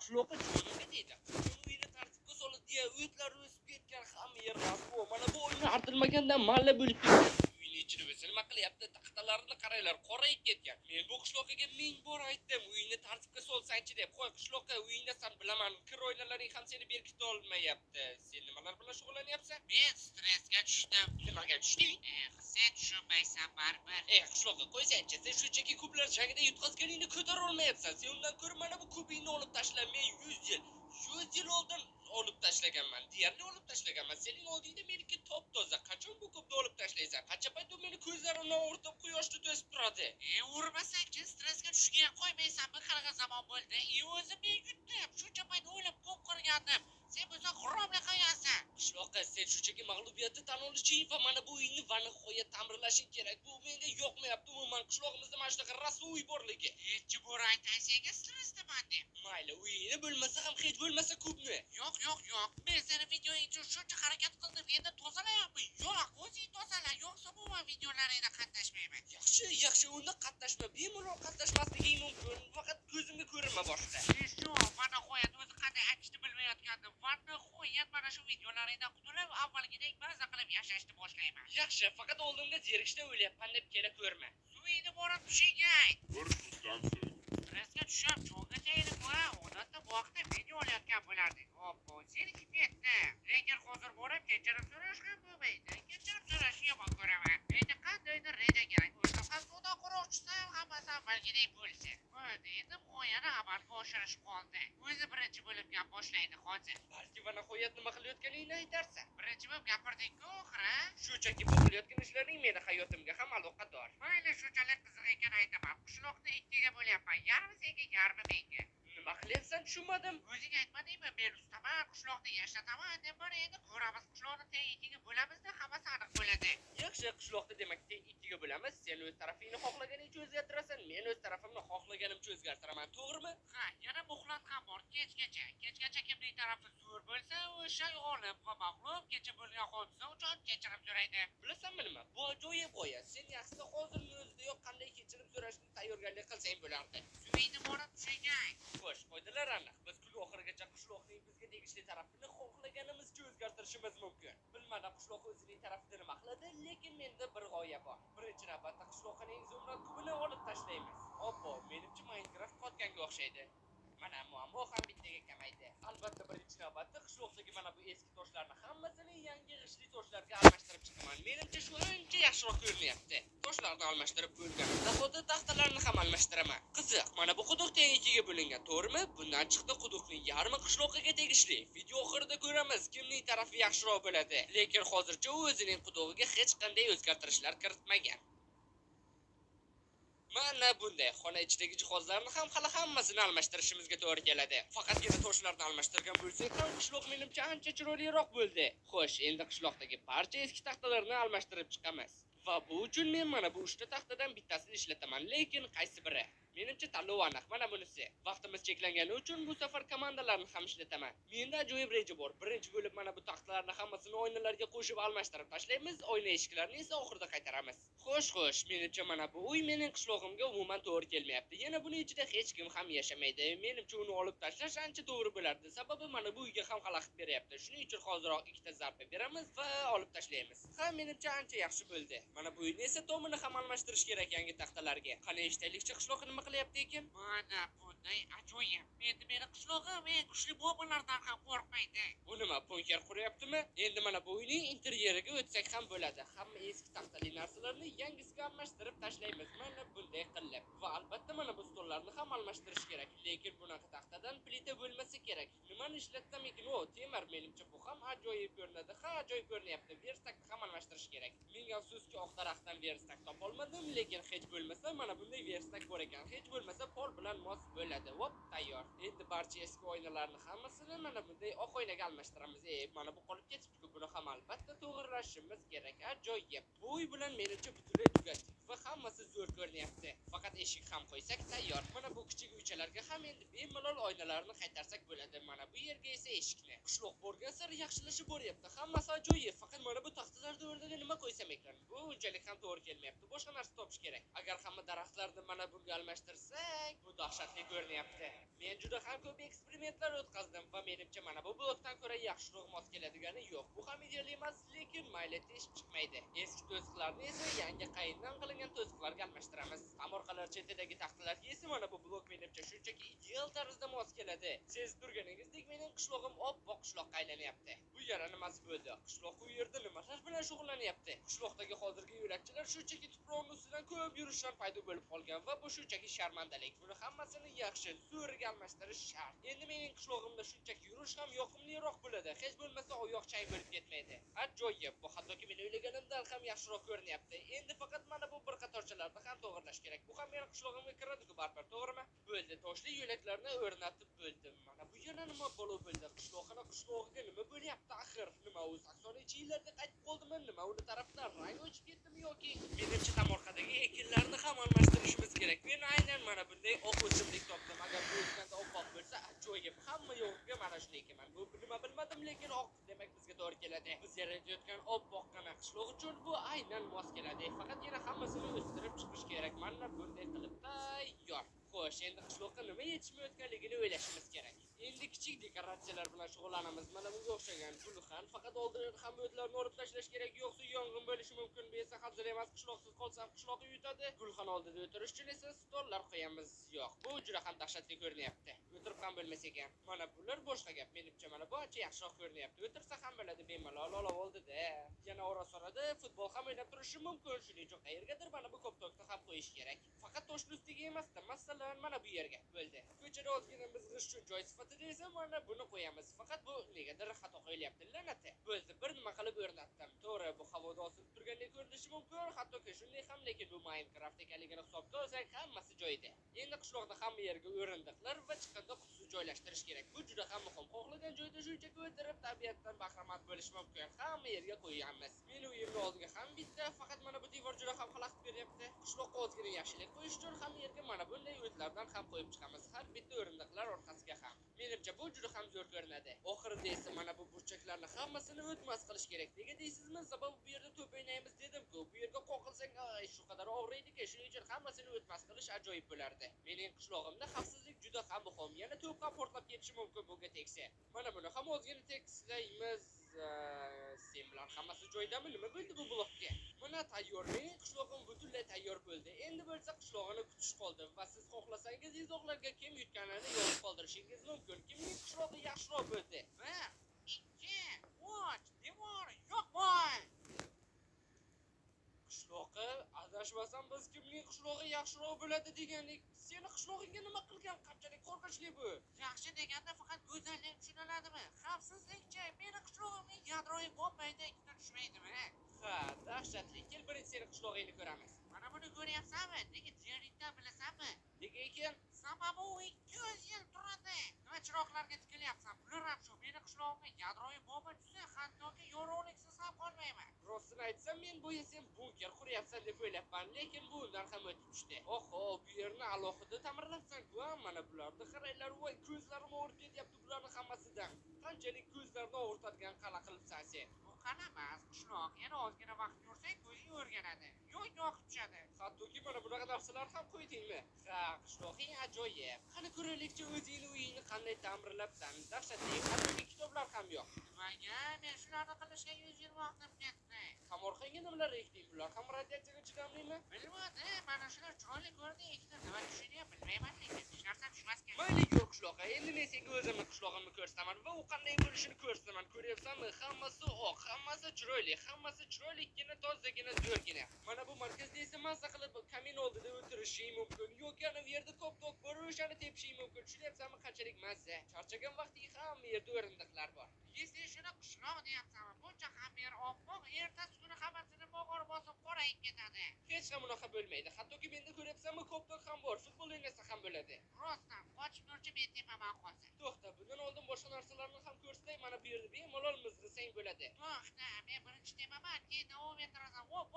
qishloqqa jo'naga deydi. Uyni tartibga solib diye o'tlar o'sib ketgan, hamma yer rasvo. Mana bu uyni artilmagandan malla bo'lib ketgan. Uyni ichida o'zi nima qilyapti? Taxtalarini qaranglar, qorayib ketgan. Men bu qishloqqa ming bor aytdim, uyni tartibga solsangchi deb. Qo'y qishloqqa uyingda sen bilaman, kir oynalaring ham seni berkita olmayapti. Sen nimalar bilan shug'ullanyapsan? Men stressga tushdim. Nimaga tushding? Sen tushunmaysan baribir. Qishloqqa qo'ysangchi, sen shunchaki ko'plar jangida yutqazganingni ko'tara olmayapsan. Sen undan ko'ra mana bu ko'pingni olib tashla. Men 100 yil oldin olib tashlaganman. Deyarli olib tashlaganman. Sening oldingda meniki top toza. Qachon bu ko'pni olib tashlaysan? Qancha payt u meni ko'zlarimdan o'rtab quyoshni to'sib turadi? Urmasangchi stressga tushgan qo'ymaysan. Bir qanaqa zamon bo'ldi. O'zi men yutdim. Shuncha payt o'ylab ko'p qilgandim. Sen bo'lsa xuromlik qilgansan. Qishloqqa sen shunchaki mag'lubiyatni tan olishing va mana bu uyni va nihoya ta'mirlashing kerak. Bu menga yoqmayapti. Umuman qishloqimizda mana shunaqa rasvo uy borligi. Nechi bor aytay senga stressdaman deb. Mayli, uyingni bo'lmasa ham hech bo'lmasa ko'pmi? Yo'q. Men seni videoing uchun shuncha harakat qildim. Endi tozalayapmi? Yo'q, o'zing tozala. Yo'qsa bu videolaringda qatnashmayman. Yaxshi, unda qatnashma. Bemalol qatnashmasliging mumkin. Faqat ko'zimga ko'rinma boshqa. Shu mana qo'yat o'zi qanday aytishni bilmayotgandim. Vaqti qo'yat mana shu videolaringdan qutulib, avvalgidek maza qilib yashashni boshlayman. Yaxshi, faqat oldimda zerikishni o'ylayapman deb kela ko'rma. Suvingni borib tushingga ayt. Bir tutam so'ng. Stressga tushib, cho'g'gacha edib va odatda bu vaqtda video olayotgan bo'lardik. Oppo, seniki ketdi. Lekin hozir borib kechirim so'rash ham bo'lmaydi. Kechirim so'rashni yomon ko'raman. Endi qandaydir reja kerak. O'zim ham savdo quruvchisi, hammasi avvalgidek bo'lsa. Bo'ldi, endi g'oyani amalga oshirish qoldi. O'zi birinchi bo'lib gap boshlaydi hozir. Balki va nihoyat nima qilayotganingni aytarsan. Birinchi bo'lib gapirding-ku, oxiri. Shunchaki bu qilayotgan ishlaring meni hayotimga ham aloqador. Mayli, shunchalik qiziq ekan aytaman. Qishloqni ikkiga bo'lyapman. Yarmi senga, yarmi menga. Nima qilyapsan tushunmadim. O'zing aytmadingmi, men ustaman, qishloqni yashataman deb, mana endi ko'ramiz, qishloqni teng ikkiga bo'lamizda hammasi aniq bo'ladi. Yaxshi, qishloqda demak teng ikkiga bo'lamiz. Sen o'z tarafingni xohlaganingcha o'zgartirasan, men o'z tarafimni xohlaganimcha o'zgartiraman, to'g'rimi? Ha, yana muhlat ham bor, kechgacha. Kechgacha kimning tarafi zo'r bo'lsa, o'sha g'olib va mag'lub kecha bo'lgan hodisa uchun kechirim so'raydi. Bilasanmi nima? Bu ajoyib g'oya. Sen yaxshisi hozirning o'zidayoq qanday kechirim so'rashni tayyorgarlik qilsang bo'lardi. Suvingni borib tushingga ayt. Xo'sh, qoidalar aniq. Biz kun oxirigacha qishloqning bizga tegishli tarafini xohlaganimizcha o'zgartirishimiz mumkin. Bilmadim qishloq o'zining tarafida nima qiladi, lekin menda bir g'oya bor. Birinchi navbatda qishloqning zumrad kubini olib tashlaymiz. Oppo, menimcha Minecraft qotganga o'xshaydi. Mana muammo ham bittaga kamaydi. Albatta birinchi navbatda qishloqdagi mana bu eski toshlarni hammasini yangi g'ishli toshlarga almashtirib chiqaman. Menimcha shu ancha yaxshiroq ko'rinyapti. Toshlarni almashtirib bo'lgan. Zaxoda taxtalarni ham almashtiraman. Qiziq, mana bu quduq teng ikkiga bo'lingan, to'g'rimi? Bundan chiqdi quduqning yarmi qishloqqa tegishli. Video oxirida ko'ramiz kimning tarafi yaxshiroq bo'ladi. Lekin hozircha u o'zining qudug'iga hech qanday o'zgartirishlar kiritmagan. Mana bunday xona ichidagi jihozlarni ham hali hammasini almashtirishimizga to'g'ri keladi. Faqatgina toshlarni almashtirgan bo'lsak ham qishloq menimcha ancha chiroyliroq bo'ldi. Xo'sh, endi qishloqdagi barcha eski taxtalarni almashtirib chiqamiz. Va bu uchun men mana bu 3 ta taxtadan bittasini ishlataman, lekin qaysi biri? Menimcha tanlov aniq, mana bunisi. Vaqtimiz cheklangani uchun bu safar komandalarni ham ishlataman. Menda ajoyib reja bor. Birinchi bo'lib mana bu taxtalarni hammasini oynalarga qo'shib almashtirib tashlaymiz, oyna eshiklarini esa oxirida qaytaramiz. Xo'sh, menimcha mana bu uy mening qishlog'imga umuman to'g'ri kelmayapti. Yana buni ichida hech kim ham yashamaydi. Menimcha uni olib tashlash ancha to'g'ri bo'lardi. Sababi mana bu uyga ham xalaqit beryapti. Shuning uchun hozirroq ikkita zarba beramiz va olib tashlaymiz. Ha, menimcha ancha yaxshi bo'ldi. Mana bu uyni esa tomini ham almashtirish kerak yangi taxtalarga. Qani eshitaylikchi qishloq nima qilyapti ekan? Mana bunday ajoyib. Endi meni qishlog'im kuchli bombalardan ham qo'rqmaydi. Bu nima, bunker quryaptimi? Endi mana bu uyning interyeriga o'tsak ham bo'ladi. Hamma eski taxtali narsalarni yangisiga almashtirib tashlaymiz. Mana bunday qilib. Va albatta mana bu stollarni ham almashtirish kerak. Lekin bunaqa taxtadan plita bo'lmasa kerak. Nimani ishlatsam ekan? O, temir menimcha bu ham ajoyib ko'rinadi. Ha, ajoyib ko'rinyapti. Verstakni ham almashtirish kerak. Ming afsuski oq daraxtdan verstak topolmadim, lekin hech bo'lmasa mana bunday verstak bor ekan. Hech bo'lmasa pol bilan mos bo'ladi. Hop, tayyor. Endi barcha eski oynalarni hammasini mana bunday oq oynaga almashtiramiz. Mana bu qolib ketibdi-ku. Buni ham albatta to'g'rilashimiz kerak. Ajoyib. Bu uy bilan menimcha butunlay tugadi. va hammasi zo'r ko'rinyapti. Faqat eshik ham qo'ysak tayyor. Mana bu kichik uychalarga ham endi bemalol oynalarni qaytarsak bo'ladi. Mana bu yerga esa eshikni. Qishloq borgan sari yaxshilashib boryapti. Hammasi ajoyib. Faqat mana bu taxtalarni o'rniga nima qo'ysam ekan? Bu unchalik ham to'g'ri kelmayapti. Boshqa narsa topish kerak. Agar hamma daraxtlarni mana bunga almashtirsak, bu dahshatli ko'rinyapti. Men juda ham ko'p eksperimentlar o'tkazdim va menimcha mana bu blokdan ko'ra yaxshiroq mos keladigani yo'q. Bu ham ideal emas, lekin mayli teshib chiqmaydi. Eski to'siqlarni esa yangi qayindan qilingan to'siqlarga almashtiramiz. Tomorqalar chetidagi taxtalarga esa mana bu blok menimcha shunchaki ideal tarzda mos keladi. Siz turganingizdek mening qishlog'im oppoq qishloqqa aylanyapti. Bu yana nimasi bo'ldi? Qishloq u yerda nimalar bilan shug'ullanyapti? Qishloqdagi hozirgi yo'lakchalar shunchaki tuproqning ustidan ko'p yurishdan paydo bo'lib qolgan va bu shunchaki sharmandalik. Buni hammasini yaxshi zo'riga almashtirish shart. Endi mening qishlog'imda shunchaki yurish ham yoqimliroq bo'ladi. Hech bo'lmasa oyoq chang bo'lib ketmaydi. Ajoyib. Bu hattoki men o'ylaganimdan ham yaxshiroq ko'rinyapti. Endi faqat mana bu bir qatorchalarni ham to'g'irlash kerak. Bu ham mening qishlog'imga kiradi-ku baribir, to'g'rimi? Bo'ldi. Toshli yo'laklarni o'rnatib bo'ldim. Mana bu yana nima bo'ldi? Qishlog'iga nima bo'lyapti axir? Nima u 80-yillarga qaytib qoldimi? Nima uni tarafdan rang o'chib ketdimi yoki menimcha tomorqadagi ekinlarni ham almashtirishimiz kerak. Men aynan mana bunday oq o'simlik topdim. Agar bu o'tganda oppoq bo'lsa, ajoyib. Hamma yo'g'iga mana shuni ekaman. Bu nima bilmadim, lekin oq demak bizga to'g'ri keladi. Biz yaratayotgan oppoqqina qishloq uchun bu aynan mos keladi. Faqat yana hammasini o'stirib chiqish kerak. Mana bunday qilib tayyor. Xo'sh, endi qishloqqa nima yetishmayotganligini o'ylashimiz kerak. Endi kichik dekoratsiyalar bilan shug'ullanamiz. Mana bunga o'xshagan gulxan, faqat oldin ham o'tlarni olib tashlash kerak, yo'qsa yong'in bo'lishi mumkin. Bu esa hazil emas, qishloqsiz qolsam qishloq uyutadi. Gulxan oldida o'tirish uchun esa stollar qo'yamiz. Yo'q, bu juda ham dahshatli ko'rinyapti. O'tirib ham bo'lmas ekan. Mana bular boshqa gap. Menimcha mana bu ancha yaxshiroq ko'rinyapti. O'tirsa ham bo'ladi bemalol olov oldida. Yana ora-sorada futbol ham o'ynab turishi mumkin. Shuning uchun qayergadir mana bu koptokni ham qo'yish kerak. Faqat toshning ustiga emas-da, masalan, mana bu yerga. Bo'ldi. Ko'chada ozgina mizg'ish uchun joy sifatida esa mana buni qo'yamiz. Faqat bu negadir xato qo'yilyapti. La'nati. Bo'ldi, bir nima qilib o'rnatdim. To'g'ri, bu havoda osilib turgandek ko'rinishi mumkin, hattoki shunday ham, lekin bu Minecraft ekanligini hisobga olsak, hammasi joyida. Endi qishloqda hamma yerga o'rindiqlar va chiqindi qutisi joylashtirish kerak. Bu juda ham muhim. Xohlagan joyda shunchaki o'tirib tabiatdan bahramand bo'lish mumkin. Hamma yerga qo'yamiz. Meni uyimning oldiga ham bitta, faqat mana bu devor juda ham xalaqit beryapti. Qishloqqa ozgina yaxshilik qo'yish uchun hamma yerga mana bunday o'tlardan ham qo'yib chiqamiz. Har bitta o'rindiqlar orqasiga ham. Menimcha bu juda ham zo'r ko'rinadi. Oxirida esa mana bu burchaklarni hammasini o'tmas qilish kerak. Nega deysizmi? Sababi bu yerda to'p o'ynaymiz dedim-ku. Bu yerga qoqilsang, shu qadar og'riydi-ki, shuning uchun hammasini o'tmas qilish ajoyib bo'lardi. Mening qishlog'imda xavfsizlik juda ham muhim. Yana to'p ham portlab ketishi mumkin bunga tegsa. Mana buni ham ozgina tekislaymiz. Sen bilan hammasi joyidami? Nima bo'ldi bu blokka? Mana tayyor. Mening qishlog'im butunlay tayyor bo'ldi. Endi bo'lsa qishlog'ini kutish qoldi va siz xohlasangiz izohlarga kim yutganini yozib qoldirishingiz mumkin. Kimning qishlog'i yaxshiroq bo'ldi? 1, 2, 3, devor yo'q bo'l. Qishloqi adashmasam biz kimning qishlog'i yaxshiroq bo'ladi deganlik. Seni qishlog'ingga nima qilgan? Qanchalik qo'rqinchli bu? Yaxshi deganda faqat go'zallik tushuniladimi? Xavfsizlikchi, meni qishlog'imga yadroviy bombayda ikkita tushmaydimi? Ha, dahshatli. Kel birinchi seni qishlog'ingni ko'ramiz. Mana buni ko'ryapsanmi? Nega deringdan bilasanmi? Nega ekan? Sababi u 200 yil turadi. Nima chiroqlarga tikilyapsan? Bular ham shu. Meni qishlog'imga yadroviy bomba tushsa, hattoki yorug'liksiz ham qolmayman. Rostini aytsam, men bo'yi sen bunker quryapsan deb o'ylabman, lekin bu undan ham o'tib tushdi. Oho, bu yerni alohida ta'mirlabsan-ku, mana bularni qaranglar, voy, ko'zlarim og'rib ketyapti bularning hammasidan. Qanchalik ko'zlarni og'ritadigan qala qilibsan sen? Bu qala emas, qishloq. Yana ozgina vaqt yursang, ko'zing o'rganadi. Yo'q tushadi. Hattoki mana bunaqa narsalar ham qo'ydingmi? Ha, qishloqing ajoyib. Qani ko'raylikchi o'zingni uyingni qanday ta'mirlabsan? Dahshatli. Hattoki kitoblar ham yo'q. Nimaga? Men shularni qilishga 100 yil vaqtim ketdi. Tomorqangga nimalar ekding? Bular ham radiatsiyaga chidamlimi? Bilmadim, mana shular chiroyli ko'rdi, ikkita nima tushini ham bilmayman, lekin hech narsa tushmas kerak. Mayli yo'q qishloqqa. Endi men senga o'zimni qishlog'imni ko'rsataman va u qanday bo'lishini ko'rsataman. Ko'ryapsanmi? Hammasi oq, hammasi chiroylikkina, tozagina, zo'rgina. Mana bu markazda esa mazza qilib kamin oldida o'tirishing mumkin. Yo'q, yana bu yerda top-top bor, o'shani tepishing mumkin. Tushunyapsanmi qanchalik mazza? Charchagan vaqting hamma yerda o'rindiqlar bor. Sen shuni qishloq deyapsanmi? Buncha ham yer oppoq, ertasi kuni hammasini mog'or bosib qorayib ketadi. Hech ham unaqa bo'lmaydi. Hattoki menda ko'ryapsanmi, koptok ham bor. Futbol o'ynasa ham bo'ladi. Rostdan, qochib yurchi men tepaman qolsa. To'xta, bundan oldin boshqa narsalarni ham ko'rsatay. Mana bu yerda bemalol mizg'isang bo'ladi. To'xta, men birinchi tepaman, keyin davom ettirasan. Hop.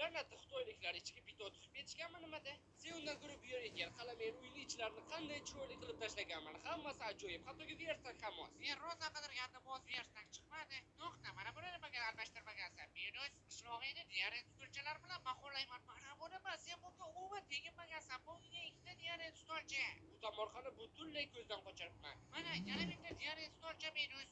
La'natli xitoyliklar ichiga bitta o'tib ketishganmi nimada? Sen undan ko'ra bu yer ekan, qala men uyni ichlarini qanday chiroyli qilib tashlaganman. Hammasi ajoyib, hattoki versak ham oz. Men rosa qidirgandim, o'z versdan chiqmadi. To'xta, mana buni nimaga almashtirmagansan? Men o'z qishlog'ingni diaret stolchalar bilan baholayman. Mana buni sen bunga umuman teginmagansan. Bu uyga ikkita diaret stolcha. Bu tomorqani butunlay ko'zdan qochiribman. Mana yana bitta diaret stolcha men o'z